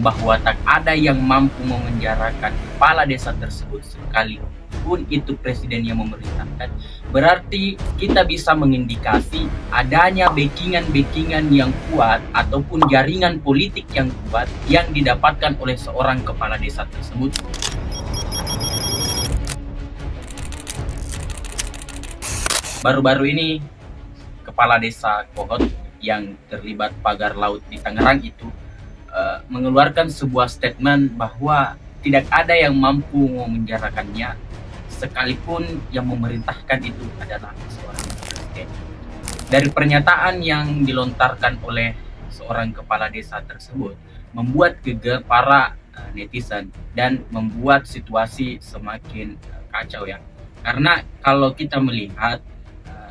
bahwa tak ada yang mampu memenjarakan kepala desa tersebut sekalipun itu presiden yang memerintahkan, berarti kita bisa mengindikasi adanya backingan yang kuat ataupun jaringan politik yang kuat yang didapatkan oleh seorang kepala desa tersebut. Baru-baru ini kepala desa Kohot yang terlibat pagar laut di Tangerang itu mengeluarkan sebuah statement bahwa tidak ada yang mampu memenjarakannya sekalipun yang memerintahkan itu adalah seorang presiden. Dari pernyataan yang dilontarkan oleh seorang kepala desa tersebut membuat geger para netizen dan membuat situasi semakin kacau ya. Karena kalau kita melihat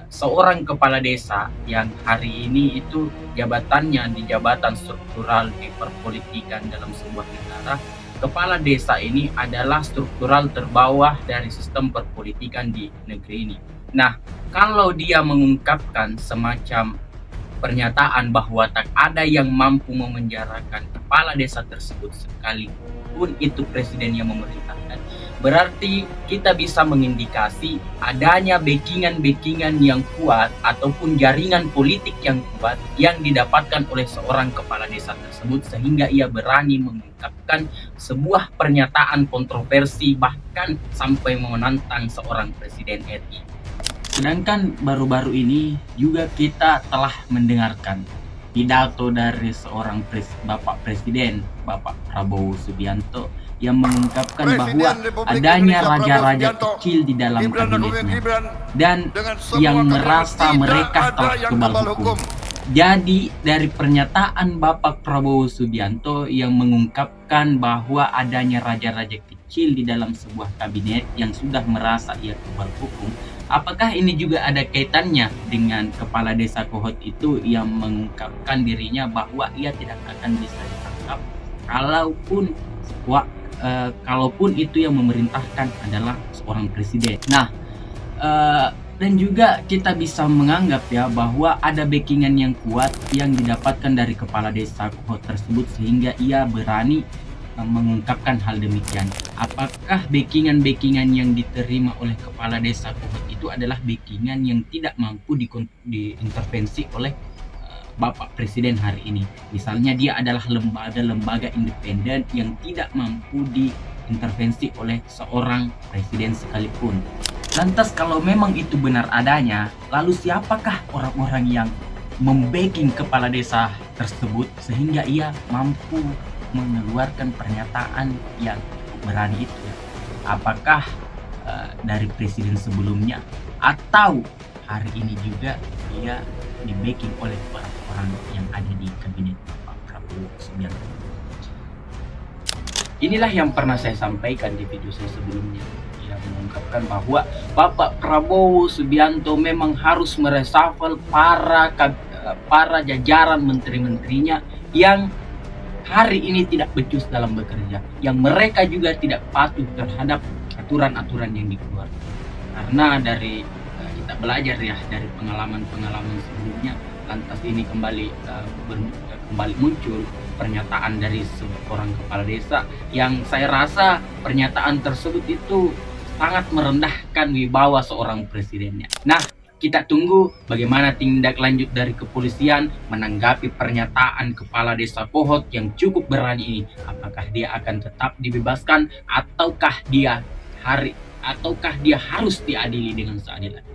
seorang kepala desa yang hari ini itu jabatannya di jabatan struktural di perpolitikan dalam sebuah negara, kepala desa ini adalah struktural terbawah dari sistem perpolitikan di negeri ini. Nah, kalau dia mengungkapkan semacam pernyataan bahwa tak ada yang mampu memenjarakan kepala desa tersebut sekalipun itu presiden yang memerintahkan, berarti kita bisa mengindikasi adanya backingan yang kuat ataupun jaringan politik yang kuat yang didapatkan oleh seorang kepala desa tersebut sehingga ia berani mengungkapkan sebuah pernyataan kontroversi bahkan sampai menantang seorang presiden RI. Sedangkan baru-baru ini juga kita telah mendengarkan pidato dari seorang Bapak Presiden, Bapak Prabowo Subianto, yang mengungkapkan bahwa adanya raja-raja kecil di dalam kabinetnya dan yang merasa mereka telah kebal hukum. Jadi dari pernyataan Bapak Prabowo Subianto yang mengungkapkan bahwa adanya raja-raja kecil di dalam sebuah kabinet yang sudah merasa ia kebal hukum, apakah ini juga ada kaitannya dengan kepala desa Kohot itu yang mengungkapkan dirinya bahwa ia tidak akan bisa ditangkap kalaupun itu yang memerintahkan adalah seorang presiden. Nah, dan juga kita bisa menganggap ya bahwa ada backingan yang kuat yang didapatkan dari kepala desa Kohot tersebut sehingga ia berani mengungkapkan hal demikian. Apakah backingan yang diterima oleh kepala desa Kohot itu adalah backingan yang tidak mampu diintervensi oleh Bapak Presiden hari ini? Misalnya dia adalah lembaga independen yang tidak mampu diintervensi oleh seorang presiden sekalipun. Lantas kalau memang itu benar adanya, lalu siapakah orang-orang yang membacking kepala desa tersebut sehingga ia mampu mengeluarkan pernyataan yang berani itu? Apakah dari presiden sebelumnya atau hari ini juga dia di-backing oleh orang-orang yang ada di kabinet Pak Prabowo Subianto? Inilah yang pernah saya sampaikan di video saya sebelumnya, yang mengungkapkan bahwa Bapak Prabowo Subianto memang harus mereshuffle para jajaran menteri-menterinya yang hari ini tidak becus dalam bekerja, yang mereka juga tidak patuh terhadap aturan-aturan yang dikeluarkan. Karena dari kita belajar ya dari pengalaman sebelumnya, lantas ini kembali muncul pernyataan dari seorang kepala desa yang saya rasa pernyataan tersebut itu sangat merendahkan wibawa seorang presidennya. Nah, kita tunggu bagaimana tindak lanjut dari kepolisian menanggapi pernyataan kepala desa Kohot yang cukup berani ini. Apakah dia akan tetap dibebaskan ataukah dia harus diadili dengan seadil-adilnya?